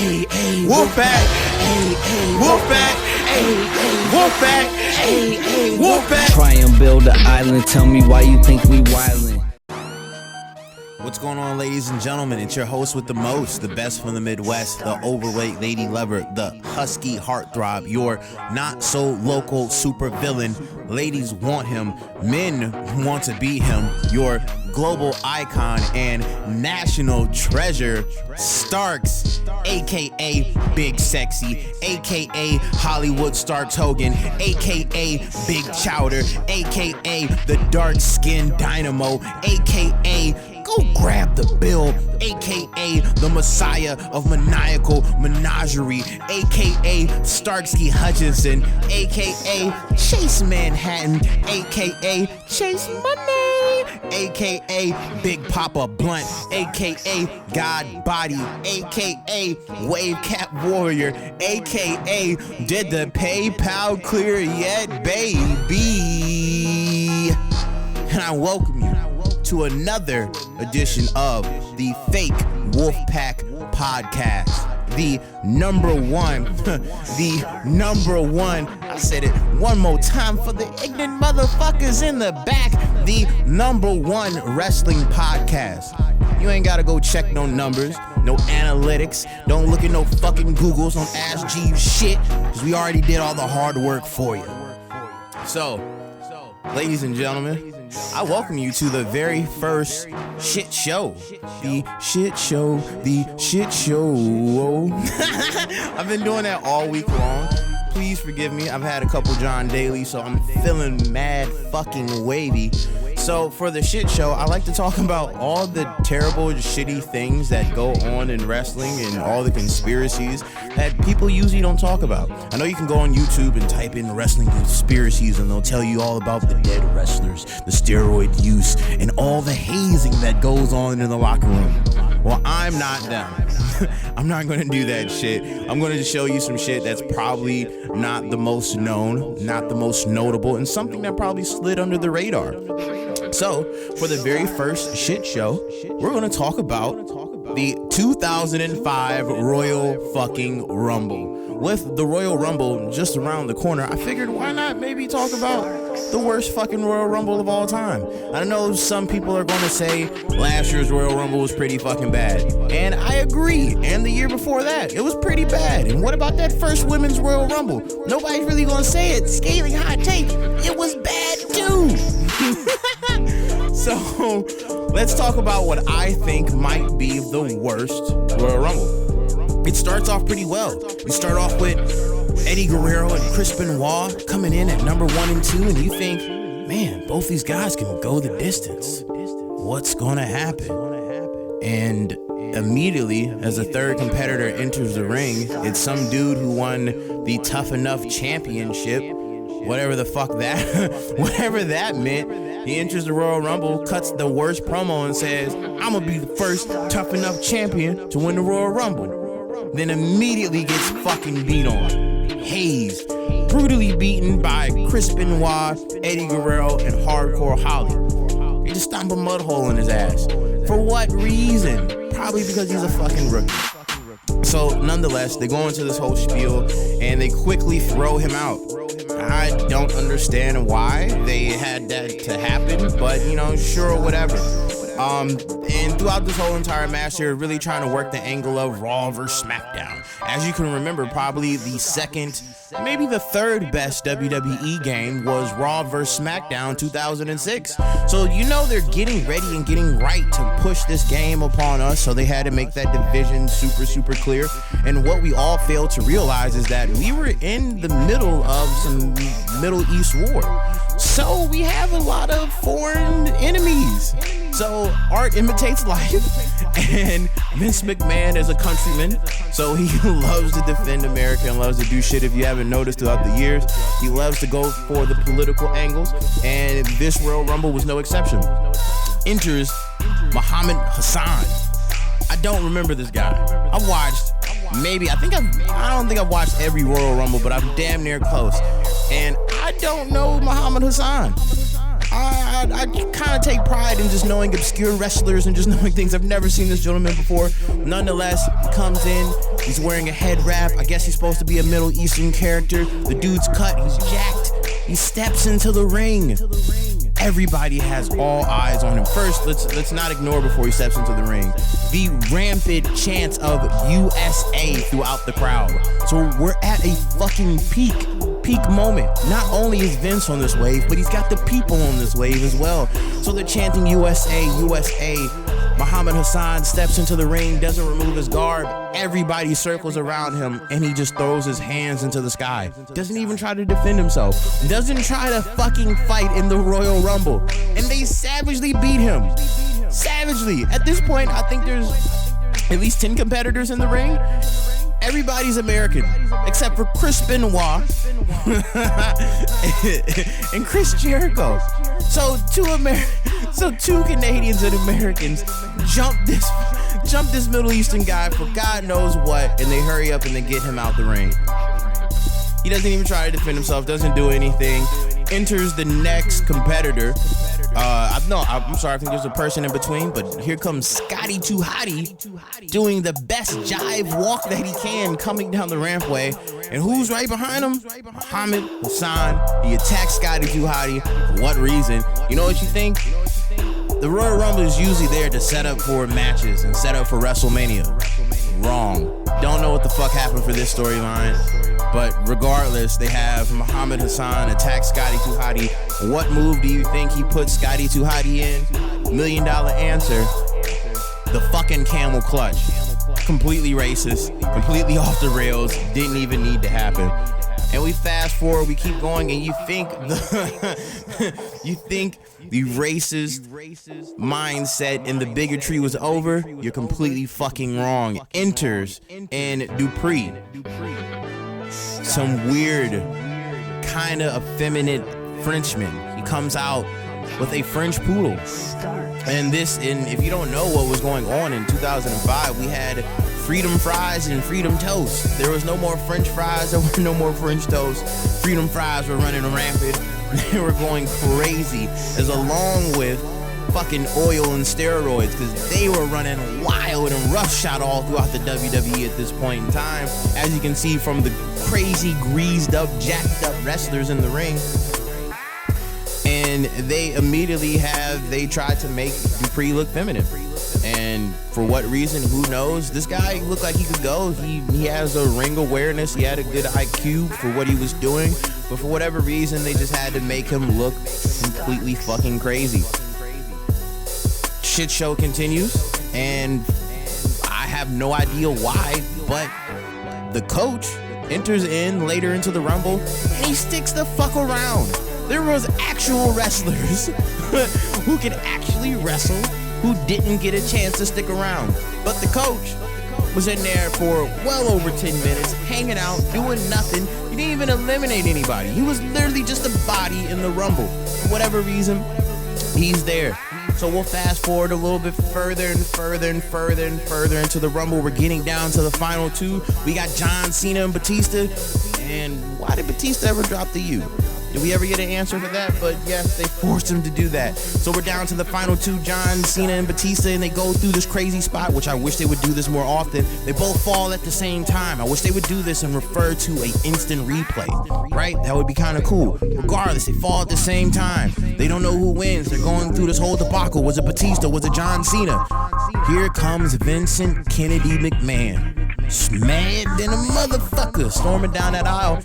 Wolfpack, Wolfpack, Wolfpack, Wolfpack. Try and build an island, tell me why you think we wildin'. What's going on, ladies and gentlemen? It's your host with the most, the best from the Midwest, the overweight lady lover, the Husky Heart throb, your not so local super villain. Ladies want him, men want to be him, your global icon and national treasure, Starks, aka Big Sexy, aka Hollywood Starks Hogan, aka Big Chowder, aka the dark skinned dynamo, aka go grab the bill, aka the Messiah of maniacal menagerie, aka Starksky Hutchinson, aka Chase Manhattan, aka Chase Money, aka Big Papa Blunt, aka God Body, aka Wave Cap Warrior, aka did the PayPal clear yet, baby? And I welcome you to another edition of the Fake Wolfpack Podcast. The number one, I said it one more time for the ignorant motherfuckers in the back, the number one wrestling podcast. You ain't gotta go check no numbers, no analytics, don't look at no fucking Googles, don't ask Jeeves shit, because we already did all the hard work for you. So, ladies and gentlemen, I welcome you to the very first shit show. The shit show. I've been doing that all week long. Please forgive me. I've had a couple John Daly, so I'm feeling mad fucking wavy. So for the shit show, I like to talk about all the terrible, shitty things that go on in wrestling and all the conspiracies that people usually don't talk about. I know you can go on YouTube and type in wrestling conspiracies and they'll tell you all about the dead wrestlers, the steroid use, and all the hazing that goes on in the locker room. Well, I'm not them. I'm not going to do that shit. I'm going to show you some shit that's probably not the most known, not the most notable, and something that probably slid under the radar. So, for the very first shit show, we're going to talk about the 2005 Royal fucking Rumble. With the Royal Rumble just around the corner, I figured why not maybe talk about the worst fucking Royal Rumble of all time. I know some people are going to say last year's Royal Rumble was pretty fucking bad. And I agree. And the year before that, it was pretty bad. And what about that first women's Royal Rumble? Nobody's really going to say it. Scathing hot take. It was bad too. So, let's talk about what I think might be the worst Royal Rumble. It starts off pretty well. We start off with Eddie Guerrero and Chris Benoit coming in at number 1 and 2, and you think, man, both these guys can go the distance. What's gonna happen? And immediately, as a third competitor enters the ring, it's some dude who won the Tough Enough Championship, whatever the fuck whatever that meant. He enters the Royal Rumble, cuts the worst promo and says, I'm gonna be the first Tough Enough champion to win the Royal Rumble. Then immediately gets fucking beat on. Hazed, brutally beaten by Chris Benoit, Eddie Guerrero, and Hardcore Holly. They just stomp a mud hole in his ass. For what reason? Probably because he's a fucking rookie. So nonetheless, they go into this whole spiel and they quickly throw him out. I don't understand why they had that to happen, but sure, whatever. And throughout this whole entire match, they're really trying to work the angle of Raw versus SmackDown. As you can remember, probably the second, maybe the third best WWE game was Raw versus SmackDown 2006. So they're getting ready and getting right to push this game upon us, so they had to make that division super clear. And what we all failed to realize is that we were in the middle of some Middle East war. So we have a lot of foreign enemies. So art imitates life, and Vince McMahon is a countryman, so he loves to defend America and loves to do shit. If you haven't noticed throughout the years, he loves to go for the political angles, and this Royal Rumble was no exception. Enters Muhammad Hassan. I don't remember this guy. I've watched I don't think I've watched every Royal Rumble, but I'm damn near close. And I don't know Muhammad Hassan. I kind of take pride in just knowing obscure wrestlers and just knowing things. I've never seen this gentleman before. Nonetheless, he comes in, he's wearing a head wrap. I guess he's supposed to be a Middle Eastern character. The dude's cut, he's jacked. He steps into the ring. Everybody has all eyes on him. First, let's not ignore before he steps into the ring the rampant chants of USA throughout the crowd. So we're at a fucking peak moment. Not only is Vince on this wave, but he's got the people on this wave as well. So they're chanting USA, USA. Muhammad Hassan steps into the ring, doesn't remove his garb. Everybody circles around him, and he just throws his hands into the sky. Doesn't even try to defend himself. Doesn't try to fucking fight in the Royal Rumble. And they savagely beat him. Savagely. At this point, I think there's at least 10 competitors in the ring. Everybody's American, except for Chris Benoit and Chris Jericho. So two Canadians and Americans jump this Middle Eastern guy for God knows what, and they hurry up and they get him out the ring. He doesn't even try to defend himself, doesn't do anything. Enters the next competitor. I'm sorry, I think there's a person in between, but here comes Scotty 2 Hotty doing the best jive walk that he can, coming down the rampway. And who's right behind him? Muhammad Hassan. He attacks Scotty 2 Hotty. For what reason? You know what you think? The Royal Rumble is usually there to set up for matches and set up for WrestleMania. Wrong. Don't know what the fuck happened for this storyline. But regardless, they have Muhammad Hassan attack Scotty 2 Hotty. What move do you think he put Scotty 2 Hotty in? $1 million answer. The fucking camel clutch. Completely racist, completely off the rails, didn't even need to happen. And we fast forward, we keep going, and you think the racist mindset and the bigotry was over? You're completely fucking wrong. Enters in Dupree. Some weird, kind of effeminate Frenchman. He comes out with a French poodle. And if you don't know what was going on in 2005, we had freedom fries and freedom toast. There was no more French fries, there were no more French toast. Freedom fries were running rampant. They were going crazy, as along with fucking oil and steroids, because they were running wild and roughshod all throughout the WWE at this point in time, as you can see from the crazy greased up, jacked up wrestlers in the ring. And they immediately tried to make Dupree look feminine. And for what reason, who knows? This guy looked like he could go. He has a ring awareness. He had a good IQ for what he was doing. But for whatever reason, they just had to make him look completely fucking crazy. Shit show continues, and I have no idea why, but the coach enters in later into the Rumble, and he sticks the fuck around. There was actual wrestlers who could actually wrestle who didn't get a chance to stick around. But the coach was in there for well over 10 minutes, hanging out, doing nothing. He didn't even eliminate anybody. He was literally just a body in the Rumble. For whatever reason, he's there. So we'll fast forward a little bit further and further and further and further into the Rumble. We're getting down to the final two. We got John Cena and Batista. And why did Batista ever drop the U? Did we ever get an answer for that? But yes, they forced him to do that. So we're down to the final two, John Cena and Batista, and they go through this crazy spot, which I wish they would do this more often. They both fall at the same time. I wish they would do this and refer to an instant replay, right? That would be kind of cool. Regardless, they fall at the same time. They don't know who wins. They're going through this whole debacle. Was it Batista? Was it John Cena? Here comes Vincent Kennedy McMahon. Mad than a motherfucker, storming down that aisle.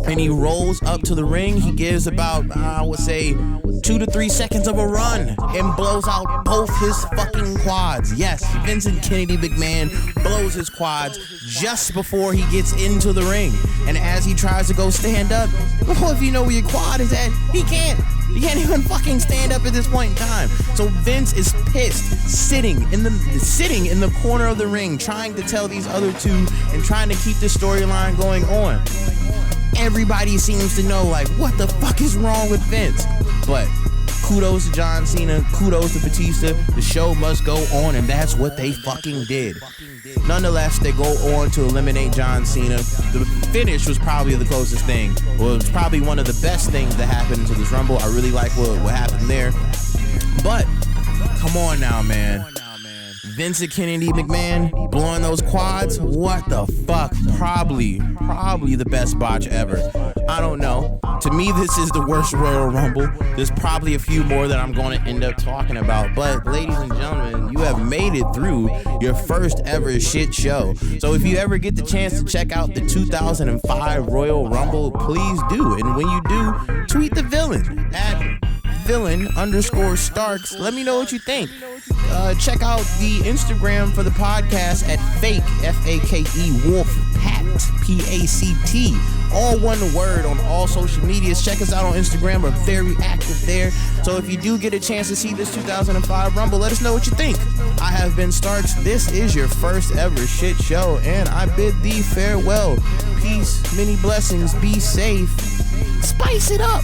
And he rolls up to the ring. He gives about, I would say, 2 to 3 seconds of a run and blows out both his fucking quads. Yes, Vincent Kennedy McMahon blows his quads just before he gets into the ring. And as he tries to go stand up, well, if you know where your quad is at, he can't. He can't even fucking stand up at this point in time. So Vince is pissed, sitting in the corner of the ring, trying to tell these other two and trying to keep the storyline going on. Everybody seems to know, like, what the fuck is wrong with Vince? But Kudos to John Cena, kudos to Batista. The show must go on, and that's what they fucking did. Nonetheless, they go on to eliminate John Cena. The finish was probably the closest thing. Well, it was probably one of the best things that happened to this Rumble. I really like what happened there. But, come on now, man. Vincent Kennedy McMahon blowing those quads, what the fuck? Probably the best botch ever. I don't know. To me, this is the worst Royal Rumble. There's probably a few more that I'm going to end up talking about. But ladies and gentlemen, you have made it through your first ever shit show. So if you ever get the chance to check out the 2005 Royal Rumble, please do. And when you do, tweet the villain at villain_Starks. Let me know what you think. Check out the Instagram for the podcast at fake, F-A-K-E, Wolf Pact, P-A-C-T. All one word on all social medias. Check us out on Instagram. We're very active there. So if you do get a chance to see this 2005 Rumble, let us know what you think. I have been Starks. This is your first ever shit show, and I bid thee farewell. Peace, many blessings, be safe. Spice it up.